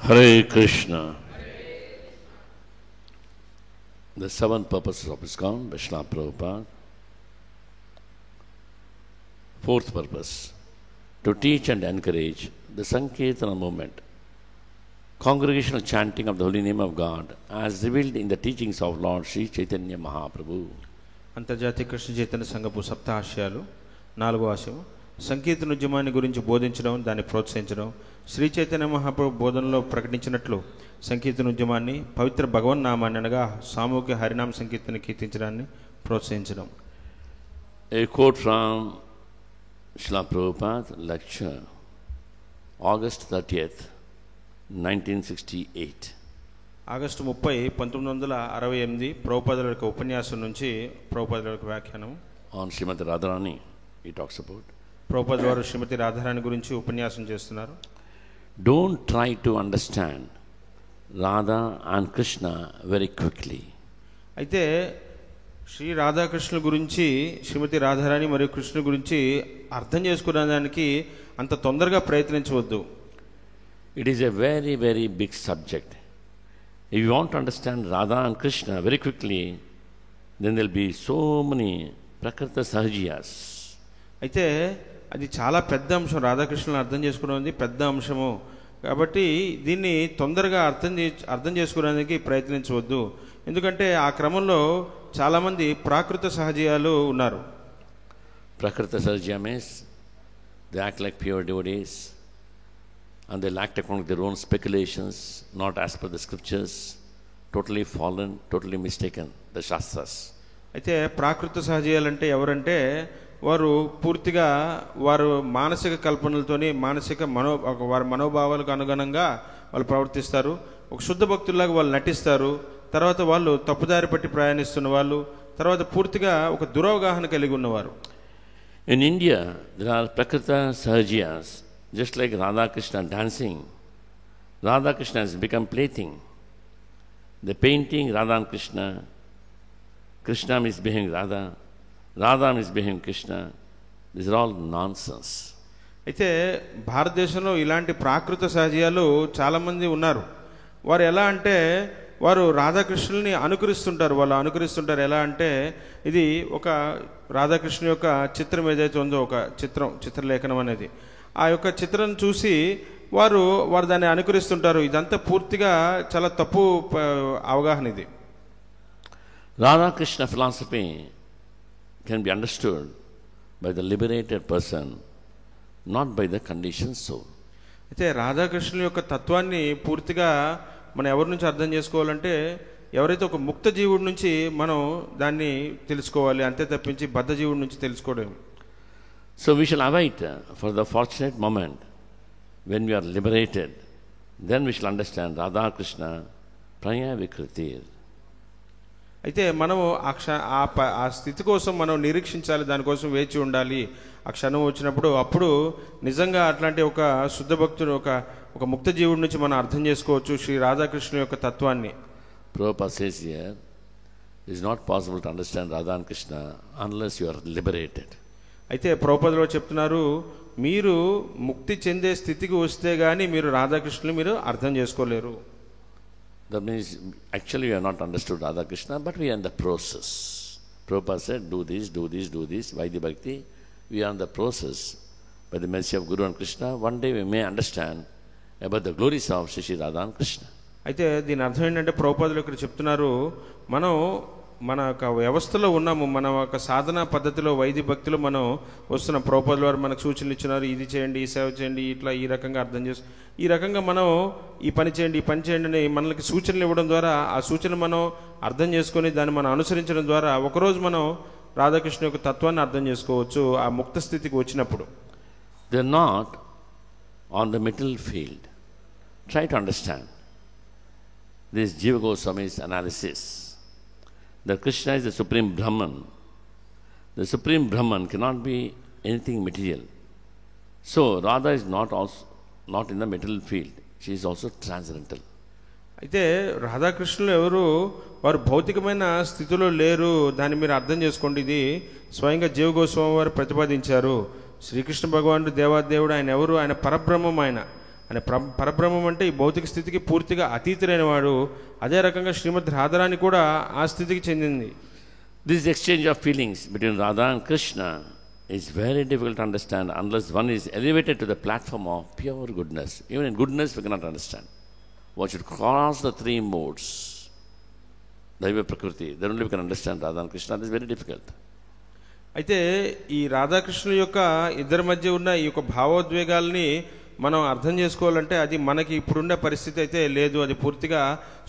Hare Krishna. The seven purposes of ISKCON, Vaishnava Prabhupada. Fourth purpose, to teach and encourage the Sankirtana movement, congregational chanting of the holy name of God as revealed in the teachings of Lord Sri Chaitanya Mahaprabhu. అంతర్జాతీయ కృష్ణ చైతన్య సంఘపు సప్త ఆశయాలు 4వ ఆశయం సంకీర్తన ఉద్యమాన్ని గురించి బోధించడం, దాన్ని ప్రోత్సహించడం. శ్రీ చైతన్య మహాప్రభు బోధనలో ప్రకటించినట్లు సంకీర్తన ఉద్యమాన్ని, పవిత్ర భగవన్ నామాన్ని అనగా సామూహిక హరినామ సంకీర్తన కీర్తించడాన్ని ప్రోత్సహించడం. A quote from Srila Prabhupada lecture, August 30th, 1968. August 30, 1968 ప్రభుపాదుల యొక్క ఉపన్యాసం నుంచి ప్రభుపాదుల యొక్క వ్యాఖ్యానం. On Srimati Radharani, he talks about. ప్రభుపాదుల వారు శ్రీమతి రాధారాణి గురించి ఉపన్యాసం చేస్తున్నారు. Don't try to understand Radha and Krishna very quickly. అయితే శ్రీ రాధాకృష్ణుల గురించి, శ్రీమతి రాధారాణి మరియు కృష్ణుల గురించి అర్థం చేసుకునేదానికి అంత తొందరగా ప్రయత్నించవద్దు. It is a very, very big subject. If you want to understand Radha and Krishna very quickly, then there will be so many prakrita sahajiyas. అయితే అది చాలా పెద్ద అంశం. రాధాకృష్ణులను అర్థం చేసుకునేది పెద్ద అంశము. కాబట్టి దీన్ని తొందరగా అర్థం చేసుకునేందుకు ప్రయత్నించవద్దు. ఎందుకంటే ఆ క్రమంలో చాలామంది ప్రాకృత సహజీయాలు ఉన్నారు. Prakrita sahajya means they act like pure devotees and they act according to their own speculations, not as per the scriptures, totally fallen, totally mistaken, the Shastras. అయితే ప్రాకృత సహజీయాలంటే ఎవరంటే వారు పూర్తిగా వారు మానసిక కల్పనలతోని, వారి మనోభావాలకు అనుగుణంగా వాళ్ళు ప్రవర్తిస్తారు. ఒక శుద్ధ భక్తుల్లాగా వాళ్ళు నటిస్తారు. తర్వాత వాళ్ళు తప్పుదారి పట్టి ప్రయాణిస్తున్న వాళ్ళు, తర్వాత పూర్తిగా ఒక దురవగాహన కలిగి ఉన్నవారు. In India, there are prakrita sahajiyas, just like Radha Krishna dancing. Radha Krishna has become plaything. The painting Radha and Krishna, Krishna misbehaving Radha, Radha misbehaving Krishna, these are all nonsense. అయితే భారతదేశంలో ఇలాంటి ప్రాకృత సహజీయాలు చాలామంది ఉన్నారు. వారు ఎలా అంటే వారు రాధాకృష్ణుల్ని అనుకరిస్తుంటారు. వాళ్ళు అనుకరిస్తుంటారు ఎలా అంటే, ఇది ఒక రాధాకృష్ణ యొక్క చిత్రం ఏదైతే ఉందో, ఒక చిత్రలేఖనం అనేది, ఆ యొక్క చిత్రం చూసి వారు దాన్ని అనుకరిస్తుంటారు. ఇదంతా పూర్తిగా చాలా తప్పు అవగాహన ఇది. Radha Krishna philosophy can be understood by the liberated person, not by the conditioned soul. అయితే రాధాకృష్ణుల యొక్క తత్వాన్ని పూర్తిగా మనం ఎవరి నుంచి అర్థం చేసుకోవాలంటే, ఎవరైతే ఒక ముక్త జీవుడి నుంచి మనం దాన్ని తెలుసుకోవాలి, అంతే తప్పించి బద్ధ జీవుడి నుంచి తెలుసుకోవడం. So we shall await for the fortunate moment when we are liberated, then we shall understand Radha Krishna Praya Vikritir. అయితే మనము ఆ స్థితి కోసం మనం నిరీక్షించాలి, దానికోసం వేచి ఉండాలి. ఆ క్షణం వచ్చినప్పుడు అప్పుడు నిజంగా అట్లాంటి ఒక శుద్ధ భక్తుడు, ఒక ముక్త జీవుడి నుంచి మనం అర్థం చేసుకోవచ్చు శ్రీ రాధాకృష్ణ యొక్క తత్వాన్ని. Prabhupada says here, it is not possible to understand Radha and Krishna unless you are liberated. అయితే ప్రభుపాదులు చెప్తున్నారు, మీరు ముక్తి చెందే స్థితికి వస్తే గానీ మీరు రాధాకృష్ణుని మీరు అర్థం చేసుకోలేరు. That means actually we have not understood Radha Krishna, but we are in the process. Prabhupada said, do this, do this, do this, Vaidhi Bhakti. We are in the process. By the mercy of Guru and Krishna, one day we may understand about the glories of Shri Radha and Krishna. అయితే దీని అర్థం ఏంటంటే ప్రభుపాదులు ఇక్కడ చెప్తున్నారు, మనం మన యొక్క వ్యవస్థలో ఉన్నాము, మన ఒక సాధన పద్ధతిలో వైదిక భక్తిలో మనం వస్తున్నాం. ప్రభుపాదుల వారు మనకు సూచనలు ఇచ్చినారు, ఇది చేయండి, ఈ సేవ చేయండి, ఇట్లా ఈ రకంగా అర్థం చేసి ఈ రకంగా మనం ఈ పని చేయండి, ఈ పని చేయండి అని మనకి సూచనలు ఇవ్వడం ద్వారా, ఆ సూచనలు మనం అర్థం చేసుకొని దాన్ని మనం అనుసరించడం ద్వారా ఒకరోజు మనం రాధాకృష్ణ యొక్క తత్వాన్ని అర్థం చేసుకోవచ్చు ఆ ముక్త స్థితికి వచ్చినప్పుడు. They are not on the middle field. Try to understand this Jiva Goswami's analysis that Krishna is the Supreme Brahman. The Supreme Brahman cannot be anything material. So Radha is not in the middle field. She is also transcendental. అయితే రాధాకృష్ణులు ఎవరు, వారు భౌతికమైన స్థితిలో లేరు. దాన్ని మీరు అర్థం చేసుకోండి. ఇది స్వయంగా జీవ గోస్వామి వారు ప్రతిపాదించారు. శ్రీకృష్ణ భగవానుడు దేవాదేవుడు, ఆయన ఎవరు? ఆయన పరబ్రహ్మం. అని పరబ్రహ్మం అంటే ఈ భౌతిక స్థితికి పూర్తిగా అతీతులైన వాడు. అదే రకంగా శ్రీమతి రాధారాణి కూడా ఆ స్థితికి చెందింది. This exchange of feelings between Radha and Krishna is very difficult to understand unless one is elevated to the platform of pure goodness. Even in goodness we cannot understand. One should cross the three modes, Daiva Prakriti. Then only we can understand Radha and Krishna. This is very difficult. అయితే ఈ రాధాకృష్ణుల యొక్క ఇద్దరి మధ్య ఉన్న ఈ యొక్క భావోద్వేగాల్ని మనం అర్థం చేసుకోవాలంటే అది మనకి ఇప్పుడున్న పరిస్థితి అయితే లేదు. అది పూర్తిగా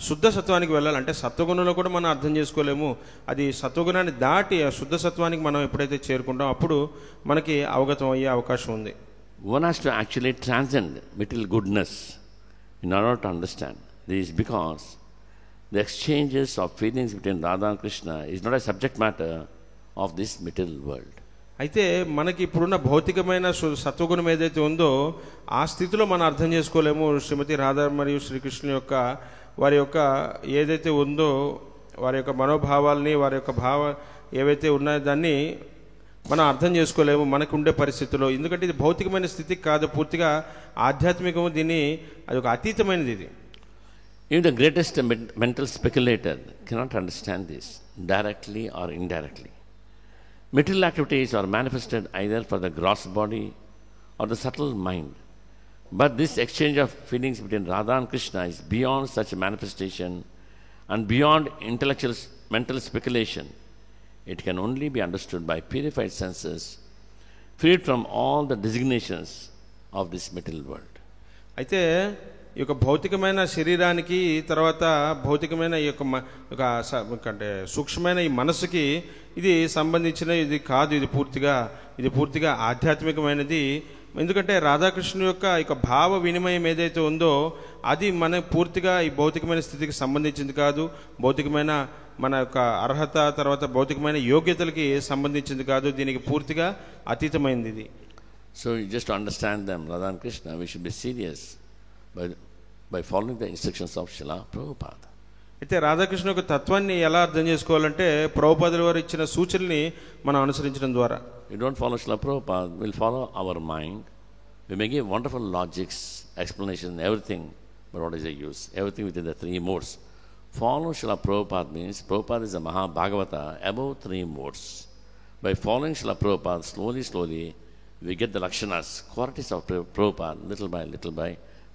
శుద్ధ సత్వానికి వెళ్ళాలి. అంటే సత్వగుణంలో కూడా మనం అర్థం చేసుకోలేము. అది సత్వగుణాన్ని దాటి ఆ శుద్ధ సత్వానికి మనం ఎప్పుడైతే చేరుకుంటాం అప్పుడు మనకి అవగతం అయ్యే అవకాశం ఉంది. One has to actually transcend material goodness in order to understand. This is because the exchanges of feelings between Radha and Krishna is not a subject matter of this material world. అయితే మనకి ఇప్పుడున్న భౌతికమైన సత్వగుణం ఏదైతే ఉందో ఆ స్థితిలో మనం అర్థం చేసుకోలేము. శ్రీమతి రాధా మరియు శ్రీకృష్ణుని యొక్క వారి యొక్క ఏదైతే ఉందో వారి యొక్క మనోభావాల్ని వారి యొక్క ఏవైతే ఉన్నాయో దాన్ని మనం అర్థం చేసుకోలేము మనకు ఉండే పరిస్థితుల్లో. ఎందుకంటే ఇది భౌతికమైన స్థితి కాదు, పూర్తిగా ఆధ్యాత్మికము. దీన్ని అది ఒక అతీతమైనది. ఇది Even the greatest mental speculator cannot understand this directly or indirectly. Material activities are manifested either for the gross body or the subtle mind. But this exchange of feelings between Radha and Krishna is beyond such a manifestation and beyond intellectual mental speculation. It can only be understood by purified senses, freed from all the designations of this material world. అయితే ఈ యొక్క భౌతికమైన శరీరానికి తర్వాత భౌతికమైన ఈ యొక్క అంటే సూక్ష్మమైన ఈ మనసుకి ఇది సంబంధించిన ఇది కాదు. ఇది పూర్తిగా ఆధ్యాత్మికమైనది. ఎందుకంటే రాధాకృష్ణుని యొక్క భావ వినిమయం ఏదైతే ఉందో అది మన పూర్తిగా ఈ భౌతికమైన స్థితికి సంబంధించింది కాదు. భౌతికమైన మన యొక్క అర్హత తర్వాత భౌతికమైన యోగ్యతలకి సంబంధించింది కాదు. దీనికి పూర్తిగా అతీతమైనది ఇది. So just to understand them, Radha and Krishna, we should be serious by following the instructions of Srila Prabhupada. అయితే రాధాకృష్ణ యొక్క తత్వాన్ని ఎలా అర్థం చేసుకోవాలంటే ప్రభుపాదుల వారు ఇచ్చిన సూచనల్ని మనం అనుసరించడం ద్వారా. We don't follow Srila Prabhupada, we'll follow our mind. We may give wonderful logics, explanation, everything, but what is the use? Everything within the three modes. Follow Srila Prabhupada means Prabhupada is a Maha Bhagavata above three modes. By following Srila Prabhupada slowly, we get the lakshanas, qualities of Prabhupada little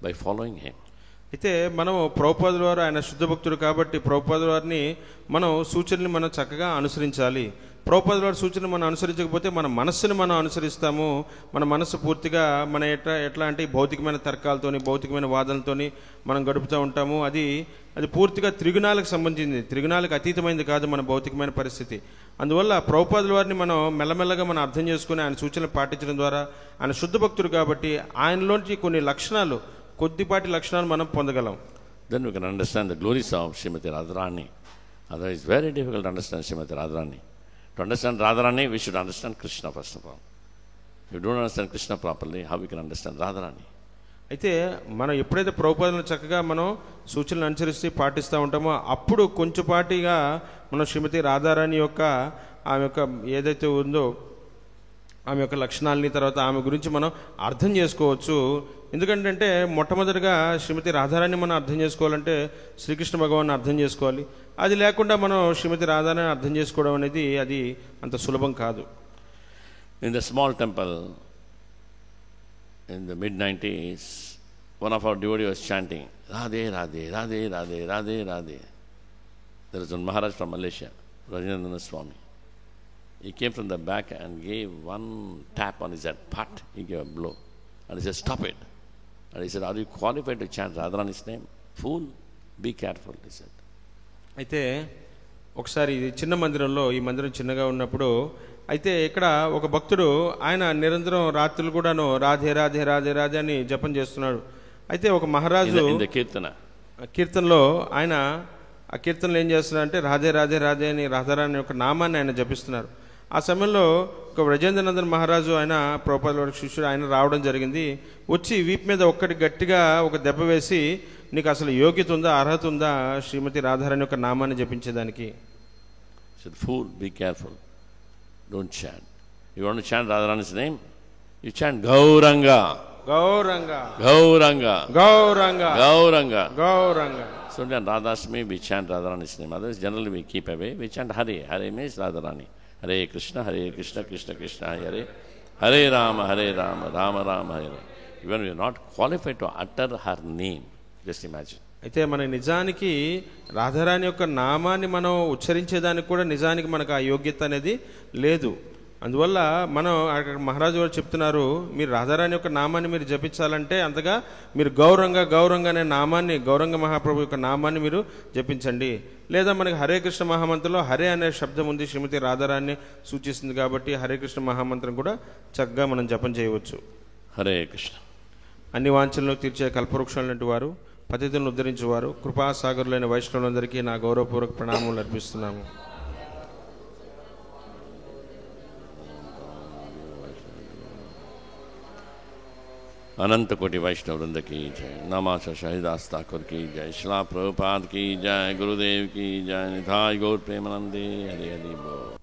by following him. అయితే మనం ప్రభుపాదుల వారు ఆయన శుద్ధ భక్తుడు కాబట్టి ప్రభుపాదుల వారిని మనం సూచనలు మనం చక్కగా అనుసరించాలి. ప్రభుపాదుల వారి సూచనలు మనం అనుసరించకపోతే మన మనస్సుని మనం అనుసరిస్తాము. మన మనస్సు పూర్తిగా మన ఎట్లా అంటే భౌతికమైన తర్కాలతోని భౌతికమైన వాదనలతోని మనం గడుపుతూ ఉంటాము. అది పూర్తిగా త్రిగుణాలకు సంబంధించింది, త్రిగుణాలకు అతీతమైనది కాదు మన భౌతికమైన పరిస్థితి. అందువల్ల ప్రభుపాదుల వారిని మనం మెల్లమెల్లగా మనం అర్థం చేసుకుని ఆయన సూచనలు పాటించడం ద్వారా ఆయన శుద్ధ భక్తుడు కాబట్టి ఆయనలోంచి కొన్ని లక్షణాలు కొద్దిపాటి లక్షణాలు మనం పొందగలం. Then we can understand the glories of Srimati Radharani. Otherwise, it's very difficult to understand Srimati Radharani. To understand Radharani, we should understand Krishna first of all. If you don't understand Krishna properly, how we can understand Radharani? అయితే మనం ఎప్పుడైతే ప్రభుపాదులను చక్కగా మనం సూచనలు అనుసరిస్తూ పాటిస్తూ ఉంటామో అప్పుడు కొంచెంపాటిగా మనం శ్రీమతి రాధారాణి యొక్క ఆమె యొక్క ఏదైతే ఉందో ఆమె యొక్క లక్షణాలని తర్వాత ఆమె గురించి మనం అర్థం చేసుకోవచ్చు. ఎందుకంటే మొట్టమొదటిగా శ్రీమతి రాధారాణి మనం అర్థం చేసుకోవాలంటే శ్రీకృష్ణ భగవాన్ని అర్థం చేసుకోవాలి. అది లేకుండా మనం శ్రీమతి రాధారాణి అర్థం చేసుకోవడం అనేది అది అంత సులభం కాదు. In the small temple in the mid-90s, one of our devotees was chanting, Radhe, Radhe, Radhe, Radhe, Radhe, Radhe. There is one Maharaj from Malaysia, Rajendra Swami. He came from the back and gave one tap on his head. Pat, he gave a blow. And he said, stop it. And he said, are you qualified to chant Radharani's name? Fool, be careful, he said. అయితే ఒకసారి చిన్న మందిరంలో, ఈ మందిరం చిన్నగా ఉన్నప్పుడు అయితే ఇక్కడ ఒక భక్తుడు ఆయన నిరంతరం రాత్రులు కూడాను రాధే రాధే రాధే రాధే అని జపం చేస్తున్నాడు. అయితే ఒక మహారాజు కీర్తనలో ఆయన ఆ కీర్తనలు ఏం చేస్తున్నారంటే రాధే రాధే రాధే అని రాధారాణి యొక్క నామాన్ని ఆయన జపిస్తున్నారు. ఆ సమయంలో ఒక బ్రజేంద్రనందన్ మహారాజు ఆయన ప్రభుపాదుల వారి శిష్యుడు ఆయన రావడం జరిగింది. వచ్చి వీపు మీద ఒక్కటి గట్టిగా ఒక దెబ్బ వేసి నీకు అసలు యోగ్యత ఉందా, అర్హత ఉందా శ్రీమతి రాధారాణి యొక్క నామాన్ని జపించేదానికి? Fool, be careful. Don't chant. You want to chant Radharani's name? You chant Gauranga. గౌరంగా గౌరంగా గౌరంగా గౌరంగా. గౌరంగా. So then Radhasmi, we chant Radharani's name. Others generally we keep away. We chant Hare. Hare means Radharani. Hare Krishna, Krishna Krishna, Hare. Hare Rama, Rama Rama, Hare. Even we are not qualified to utter her name. Just imagine. అయితే మన నిజానికి రాధారాణి యొక్క నామాన్ని మనం ఉచ్చరించేదానికి కూడా నిజానికి మనకు ఆ యోగ్యత అనేది లేదు. అందువల్ల మనం అక్కడ మహారాజు గారు చెప్తున్నారు, మీరు రాధారాణి యొక్క నామాన్ని మీరు జపించాలంటే అంతగా మీరు గౌరంగా అనే నామాన్ని, గౌరంగ మహాప్రభు యొక్క నామాన్ని మీరు జపించండి. లేదా మనకి హరే కృష్ణ మహామంత్రంలో హరే అనే శబ్దం ఉంది, శ్రీమతి రాధారాణి సూచిస్తుంది కాబట్టి హరే కృష్ణ మహామంత్రం కూడా చక్కగా మనం జపం చేయవచ్చు. హరే కృష్ణ. అన్ని వాంఛలను తీర్చే కల్పవృక్షం లాంటి వారు, పతితులను ఉద్ధరించేవారు, కృపాసాగరులైన వైష్ణవులందరికీ నా గౌరవపూర్వక ప్రణామములు అర్పిస్తున్నాము. अनंत कोटि वैष्णव वृंद की जय. नमाज शहीदास ठाकुर की जय. शिला प्रभुपाद की जय. गुरुदेव की जय. निधाय गौर प्रेमानंदे. हरि हरि बोल.